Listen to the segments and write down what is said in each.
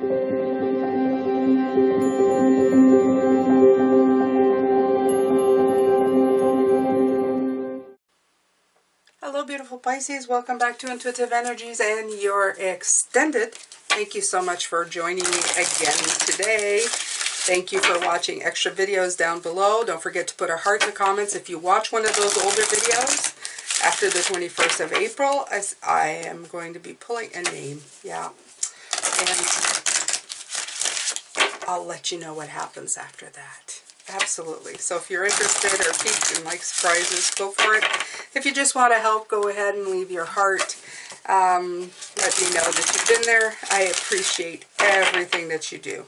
Hello beautiful Pisces, welcome back to Intuitive Energies and your extended. Thank you so much for joining me again today. Thank you for watching extra videos down below. Don't forget to put a heart in the comments if you watch one of those older videos after the 21st of April, as I am going to be pulling a name. Yeah. And I'll let you know what happens after that. Absolutely. So if you're interested or piqued and like surprises, go for it. If you just want to help, go ahead and leave your heart. Let me know that you've been there. I appreciate everything that you do.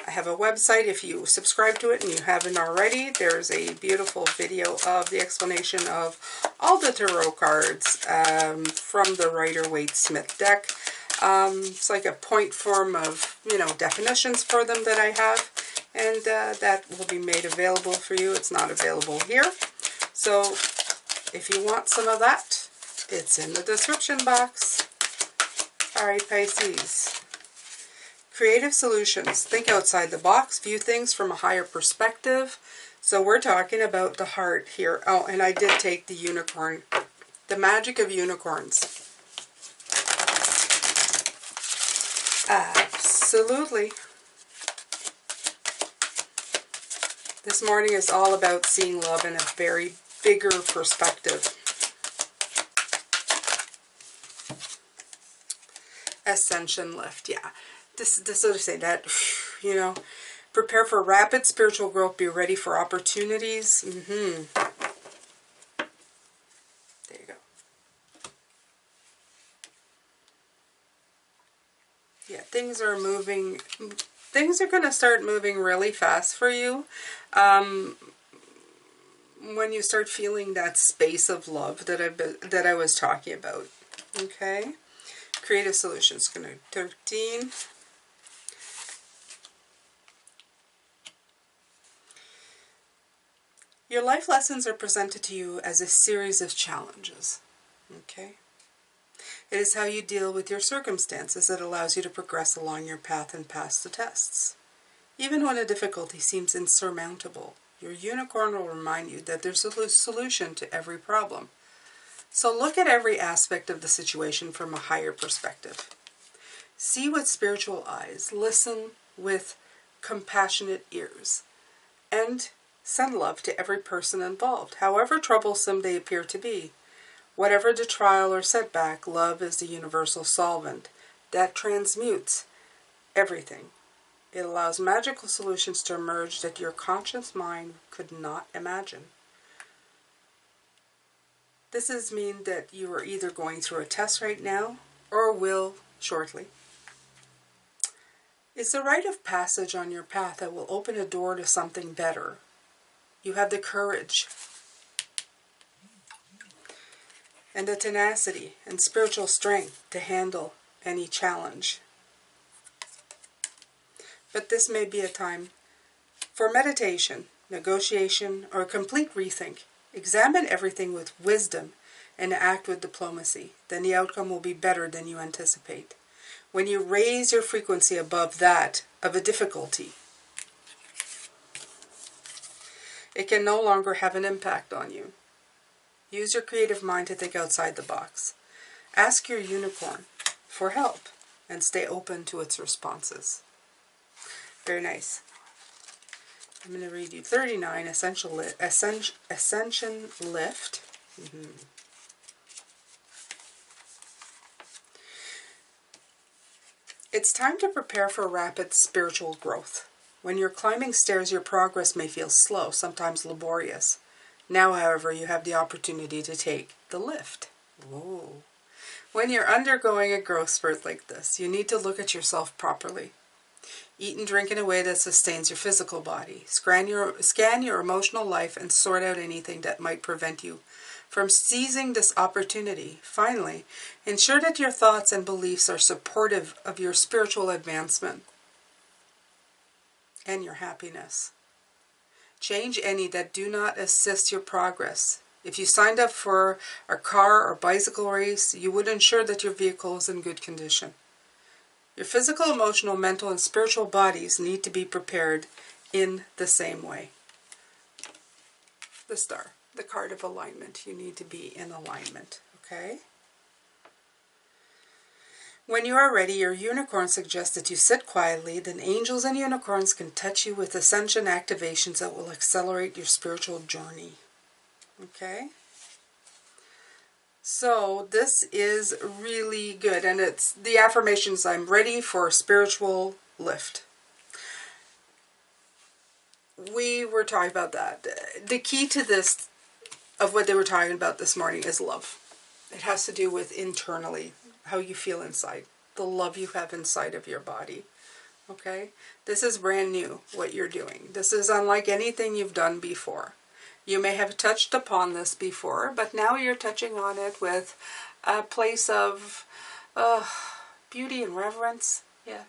I have a website. If you subscribe to it and you haven't already, there's a beautiful video of the explanation of all the tarot cards from the Rider-Waite-Smith deck. It's like a point form of, definitions for them that I have. And that will be made available for you. It's not available here. So if you want some of that, it's in the description box. Alright, Pisces. Creative solutions. Think outside the box. View things from a higher perspective. So we're talking about the heart here. Oh, and I did take the unicorn. The magic of unicorns. Absolutely. This morning is all about seeing love in a very bigger perspective. Ascension lift, yeah. This sort of say that, prepare for rapid spiritual growth, be ready for opportunities. There you go. Yeah, things are moving. Things are going to start moving really fast for you when you start feeling that space of love that I was talking about. Okay, creative solutions. Going to 13. Your life lessons are presented to you as a series of challenges. Okay. It is how you deal with your circumstances that allows you to progress along your path and pass the tests. Even when a difficulty seems insurmountable, your unicorn will remind you that there's a solution to every problem. So look at every aspect of the situation from a higher perspective. See with spiritual eyes, listen with compassionate ears, and send love to every person involved, however troublesome they appear to be. Whatever the trial or setback, love is the universal solvent that transmutes everything. It allows magical solutions to emerge that your conscious mind could not imagine. This is mean that you are either going through a test right now or will shortly. It's a rite of passage on your path that will open a door to something better. You have the courage and the tenacity and spiritual strength to handle any challenge. But this may be a time for meditation, negotiation, or a complete rethink. Examine everything with wisdom and act with diplomacy. Then the outcome will be better than you anticipate. When you raise your frequency above that of a difficulty, it can no longer have an impact on you. Use your creative mind to think outside the box. Ask your unicorn for help and stay open to its responses. Very nice. I'm going to read you 39, Ascension Lift. It's time to prepare for rapid spiritual growth. When you're climbing stairs, your progress may feel slow, sometimes laborious. Now, however, you have the opportunity to take the lift. Whoa. When you're undergoing a growth spurt like this, you need to look at yourself properly. Eat and drink in a way that sustains your physical body. Scan your emotional life and sort out anything that might prevent you from seizing this opportunity. Finally, ensure that your thoughts and beliefs are supportive of your spiritual advancement and your happiness. Change any that do not assist your progress. If you signed up for a car or bicycle race, you would ensure that your vehicle is in good condition. Your physical, emotional, mental, and spiritual bodies need to be prepared in the same way. The star, the card of alignment. You need to be in alignment, okay? When you are ready, your unicorn suggests that you sit quietly. Then angels and unicorns can touch you with ascension activations that will accelerate your spiritual journey. Okay? So this is really good. And it's the affirmations, I'm ready for spiritual lift. We were talking about that. The key to this, of what they were talking about this morning, is love. It has to do with internally, how you feel inside, the love you have inside of your body. Okay? This is brand new, what you're doing. This is unlike anything you've done before. You may have touched upon this before, but now you're touching on it with a place of beauty and reverence. Yeah,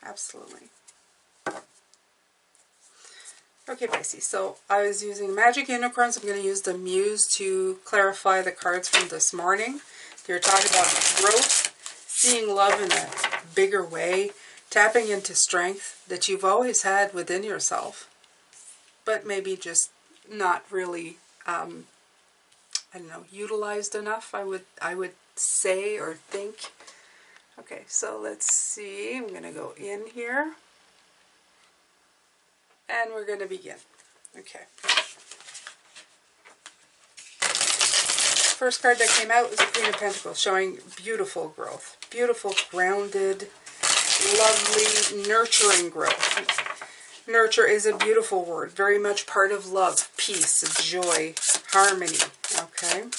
absolutely. Okay, Pisces, so I was using Magic Unicorns. I'm going to use the Muse to clarify the cards from this morning. You're talking about growth, seeing love in a bigger way, tapping into strength that you've always had within yourself, but maybe just not really, I don't know, utilized enough, I would say or think. Okay, so let's see. I'm going to go in here. And we're going to begin. Okay. First card that came out was the Queen of Pentacles, showing beautiful growth. Beautiful, grounded, lovely, nurturing growth. Nurture is a beautiful word. Very much part of love, peace, joy, harmony. Okay.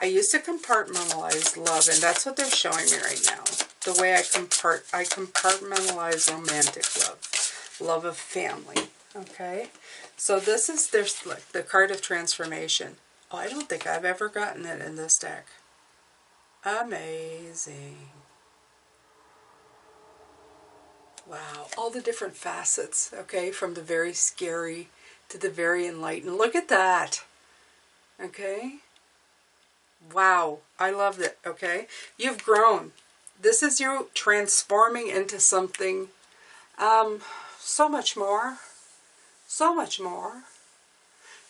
I used to compartmentalize love, and that's what they're showing me right now. The way I compartmentalize romantic love of family. Okay, so this is like the card of transformation. Oh, I don't think I've ever gotten it in this deck. Amazing. Wow, all the different facets. Okay, from the very scary to the very enlightened. Look at that. Okay. Wow, I loved it, okay? You've grown. This is you transforming into something so much more. So much more.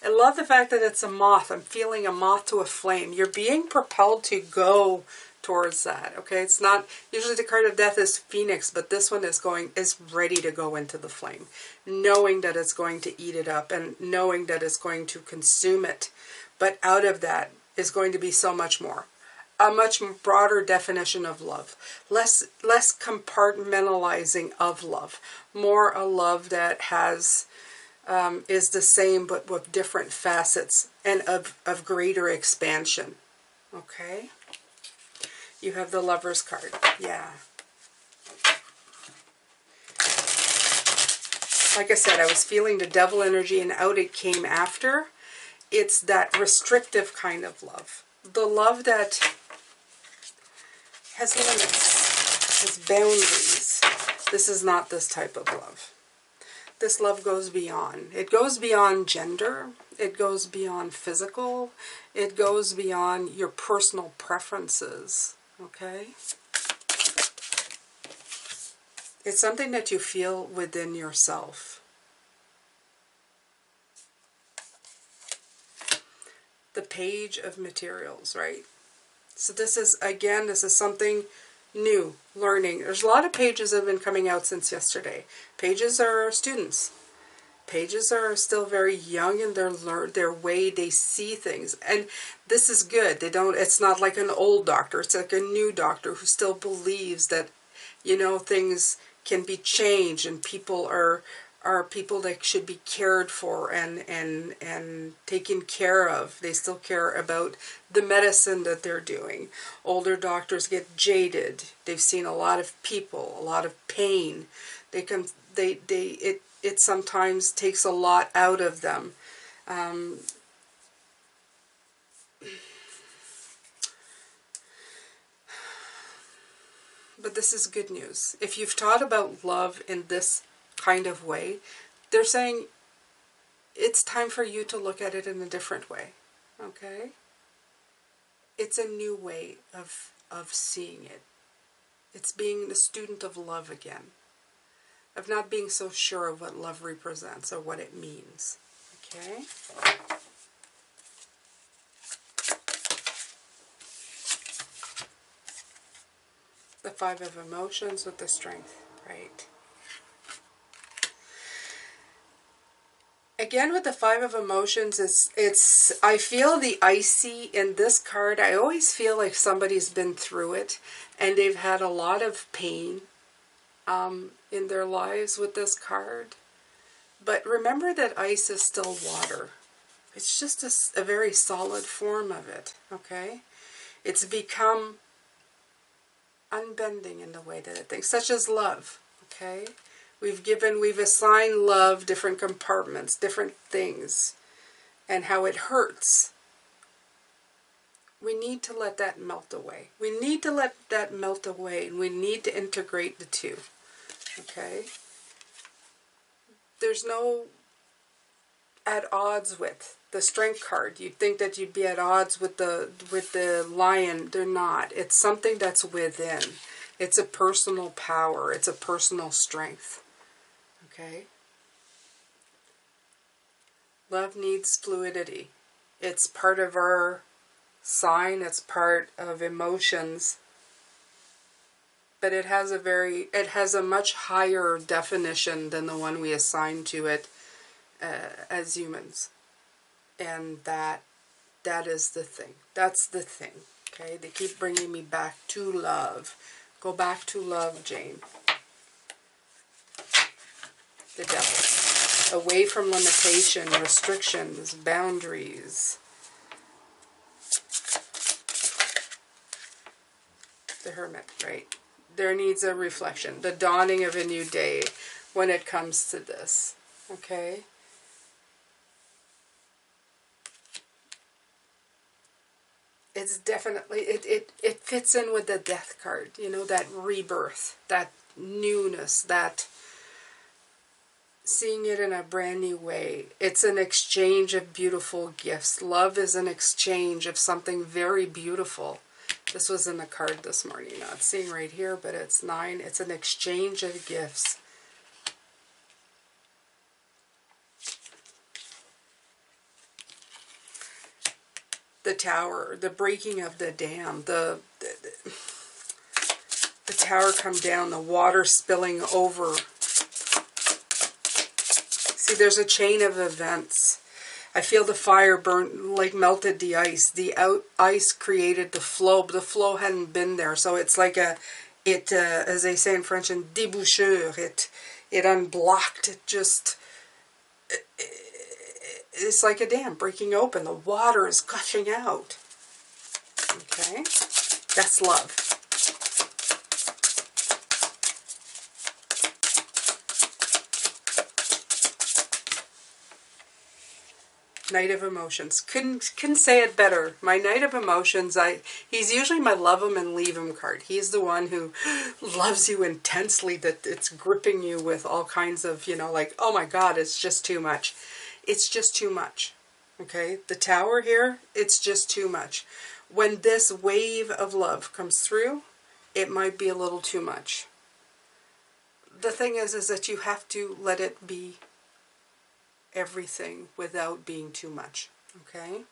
I love the fact that it's a moth. I'm feeling a moth to a flame. You're being propelled to go towards that, okay? It's not, usually the card of death is Phoenix, but this one is ready to go into the flame. Knowing that it's going to eat it up and knowing that it's going to consume it. But out of that is going to be so much more. A much broader definition of love. Less compartmentalizing of love. More a love that has is the same but with different facets and of greater expansion. Okay? You have the Lover's card. Yeah. Like I said, I was feeling the devil energy and out it came after. It's that restrictive kind of love. The love that has limits, has boundaries. This is not this type of love. This love goes beyond. It goes beyond gender. It goes beyond physical. It goes beyond your personal preferences. Okay? It's something that you feel within yourself. The Page of Materials, right? So this is, again, this is something new, learning. There's a lot of pages that have been coming out since yesterday. Pages are students. Pages are still very young in their way they see things. And this is good. It's not like an old doctor. It's like a new doctor who still believes that, you know, things can be changed and people are people that should be cared for and taken care of. They still care about the medicine that they're doing. Older doctors get jaded. They've seen a lot of people, a lot of pain. It sometimes takes a lot out of them. But this is good news. If you've taught about love in this kind of way. They're saying it's time for you to look at it in a different way. Okay? It's a new way of seeing it. It's being the student of love again. Of not being so sure of what love represents or what it means. Okay? The Five of Emotions with the Strength, right? Again, with the Five of Emotions, it's I feel the icy in this card. I always feel like somebody's been through it and they've had a lot of pain in their lives with this card. But remember that ice is still water. It's just a very solid form of it, okay? It's become unbending in the way that it thinks, such as love, okay? We've assigned love different compartments, different things, and how it hurts. We need to let that melt away. We need to let that melt away, and we need to integrate the two, okay? There's no at odds with the Strength card. You'd think that you'd be at odds with the Lion. They're not. It's something that's within. It's a personal power. It's a personal strength. Okay? Love needs fluidity. It's part of our sign. It's part of emotions. But it has a much higher definition than the one we assign to it as humans. And that is the thing. That's the thing. Okay? They keep bringing me back to love. Go back to love, Jane. The Devil. Away from limitation, restrictions, boundaries. The Hermit, right? There needs a reflection. The dawning of a new day when it comes to this. Okay? It's definitely, it fits in with the Death card. You know, that rebirth, that newness, that seeing it in a brand new way. It's an exchange of beautiful gifts. Love is an exchange of something very beautiful. This was in the card this morning. Not seeing right here, but it's 9. It's an exchange of gifts. The Tower, the breaking of the dam, the tower come down, the water spilling over. See, there's a chain of events. I feel the fire burn, like melted the ice. The ice created the flow, but the flow hadn't been there. So it's like as they say in French, un déboucheur. It unblocked. It just, it's like a dam breaking open. The water is gushing out. Okay? That's love. Knight of Emotions. Couldn't say it better. My Knight of Emotions, he's usually my love him and leave him card. He's the one who loves you intensely, that it's gripping you with all kinds of, you know, like, oh my God, it's just too much. It's just too much. Okay? The Tower here, it's just too much. When this wave of love comes through, it might be a little too much. The thing is that you have to let it be everything without being too much. Okay?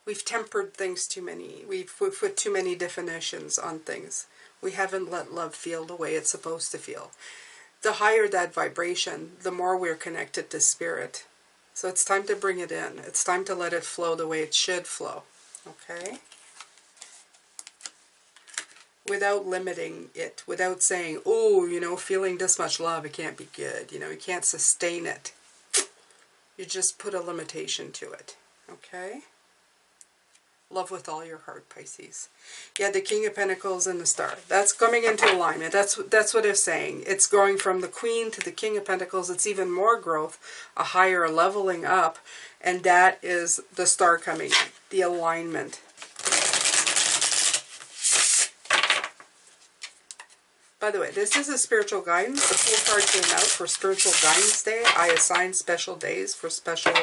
We've tempered things too many. We've put too many definitions on things. We haven't let love feel the way it's supposed to feel. The higher that vibration, the more we're connected to spirit. So it's time to bring it in. It's time to let it flow the way it should flow. Okay? Without limiting it. Without saying, oh, you know, feeling this much love, it can't be good. You know, you can't sustain it. You just put a limitation to it. Okay? Love with all your heart, Pisces. Yeah, the King of Pentacles and the Star. That's coming into alignment. That's what it's saying. It's going from the Queen to the King of Pentacles. It's even more growth, a higher leveling up. And that is the Star coming in. The alignment. By the way, this is a spiritual guidance. The full card came out for Spiritual Guidance Day. I assign special days for special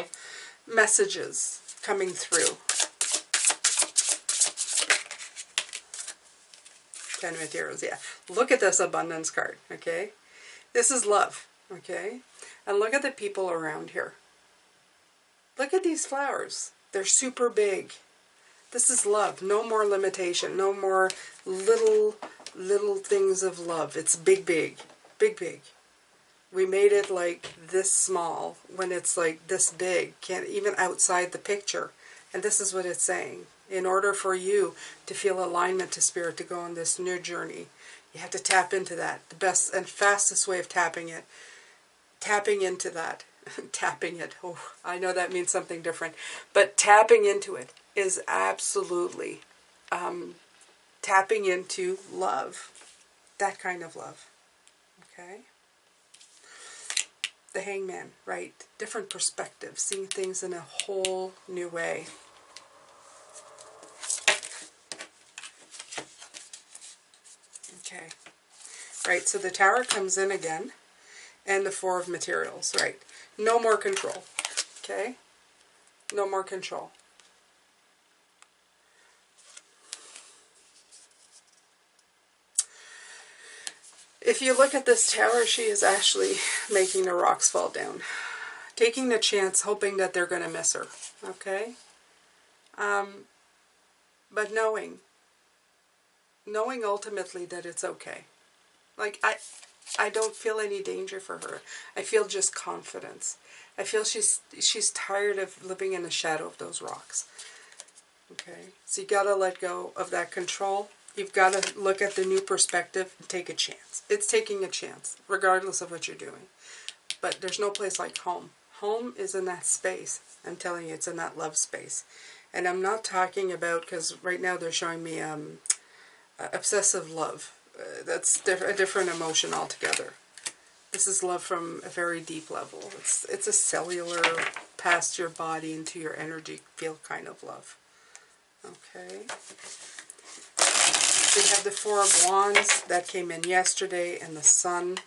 messages coming through. Ten of Heroes, yeah. Look at this abundance card, okay? This is love, okay? And look at the people around here. Look at these flowers. They're super big. This is love. No more limitation. No more little things of love. It's big, big. Big, big. We made it like this small when it's like this big. Can't even outside the picture. And this is what it's saying. In order for you to feel alignment to Spirit, to go on this new journey, you have to tap into that. The best and fastest way of tapping into that. Tapping it. Oh, I know that means something different. But tapping into it is absolutely tapping into love. That kind of love. Okay? The Hangman, right? Different perspective. Seeing things in a whole new way. Okay. Right, so the Tower comes in again. And the Four of Materials, right? No more control. Okay? No more control. If you look at this Tower, she is actually making the rocks fall down. Taking the chance, hoping that they're going to miss her. Okay? But knowing ultimately that it's okay. Like, I don't feel any danger for her. I feel just confidence. I feel she's tired of living in the shadow of those rocks. Okay? So you got to let go of that control. You've got to look at the new perspective and take a chance. It's taking a chance, regardless of what you're doing. But there's no place like home. Home is in that space. I'm telling you, it's in that love space. And I'm not talking about, because right now they're showing me obsessive love. That's a different emotion altogether. This is love from a very deep level. It's a cellular, past your body into your energy field kind of love. Okay. We have the Four of Wands that came in yesterday, and the Sun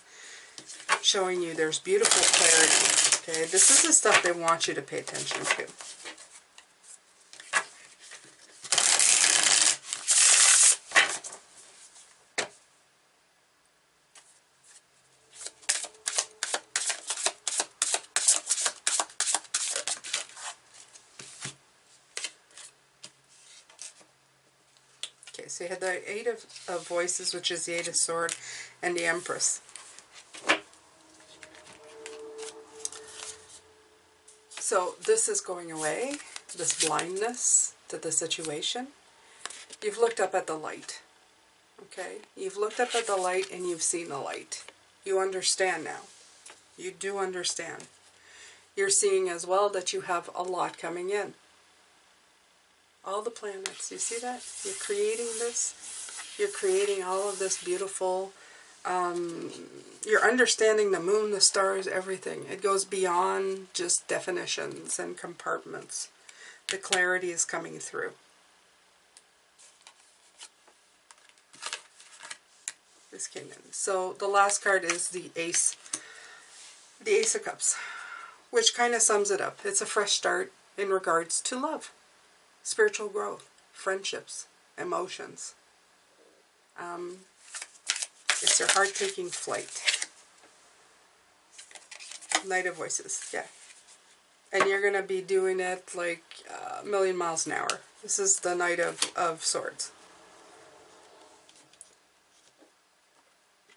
showing you there's beautiful clarity. Okay, this is the stuff they want you to pay attention to. So you had the Eight of Voices, which is the Eight of Swords, and the Empress. So this is going away, this blindness to the situation. You've looked up at the light, okay? You've looked up at the light and you've seen the light. You understand now. You do understand. You're seeing as well that you have a lot coming in. All the planets, you see that? You're creating this. You're creating all of this beautiful, you're understanding the moon, the stars, everything. It goes beyond just definitions and compartments. The clarity is coming through. This came in. So the last card is the Ace of Cups, which kind of sums it up. It's a fresh start in regards to love. Spiritual growth, friendships, emotions. It's your heart taking flight. Knight of Voices, yeah. And you're going to be doing it like a million miles an hour. This is the Knight of Swords.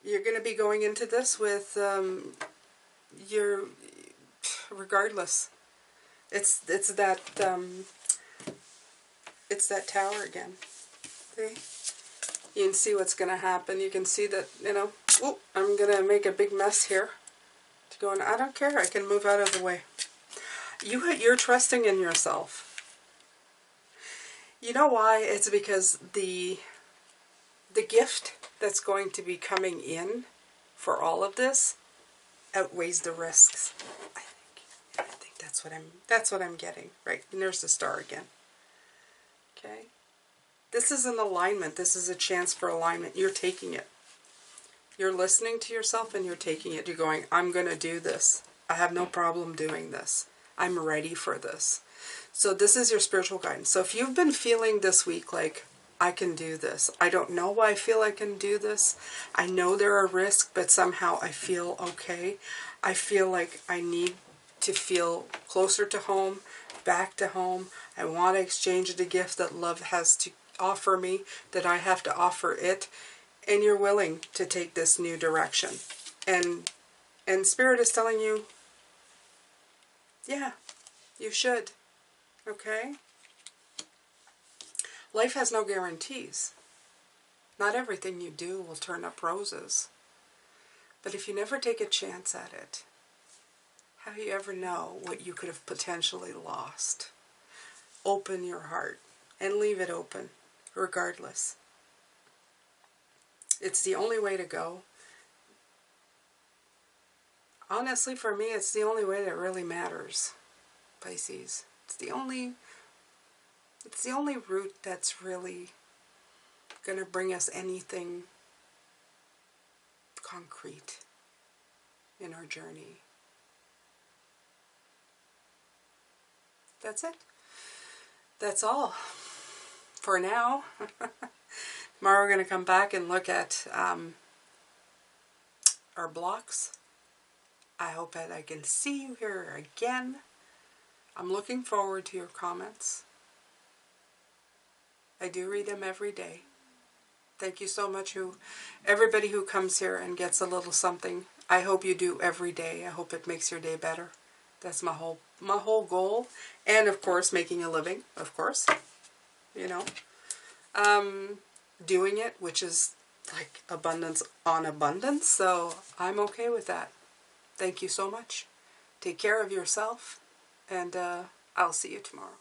You're going to be going into this with regardless. It's that Tower again. See? You can see what's going to happen. You can see that, you know, oh, I'm going to make a big mess here. To go, and I don't care. I can move out of the way. You're trusting in yourself. You know why? It's because the gift that's going to be coming in for all of this outweighs the risks. I think that's what I'm getting. Right. And there's the star again. Okay. This is an alignment. This is a chance for alignment. You're taking it. You're listening to yourself and you're taking it. You're going, I'm going to do this. I have no problem doing this. I'm ready for this. So this is your spiritual guidance. So if you've been feeling this week like, I can do this. I don't know why I feel I can do this. I know there are risks, but somehow I feel okay. I feel like I need to feel closer to home, back to home. I want to exchange the gift that love has to offer me, that I have to offer it. And you're willing to take this new direction. And Spirit is telling you, yeah, you should. Okay? Life has no guarantees. Not everything you do will turn up roses. But if you never take a chance at it, how do you ever know what you could have potentially lost? Open your heart and leave it open, regardless. It's the only way to go. Honestly, for me, it's the only way that really matters, Pisces. It's the only route that's really going to bring us anything concrete in our journey. That's it. That's all for now. Tomorrow we're going to come back and look at our blocks. I hope that I can see you here again. I'm looking forward to your comments. I do read them every day. Thank you so much, everybody who comes here and gets a little something. I hope you do every day. I hope it makes your day better. That's my whole goal. And of course, making a living, of course. You know. Doing it, which is like abundance on abundance. So I'm okay with that. Thank you so much. Take care of yourself. And I'll see you tomorrow.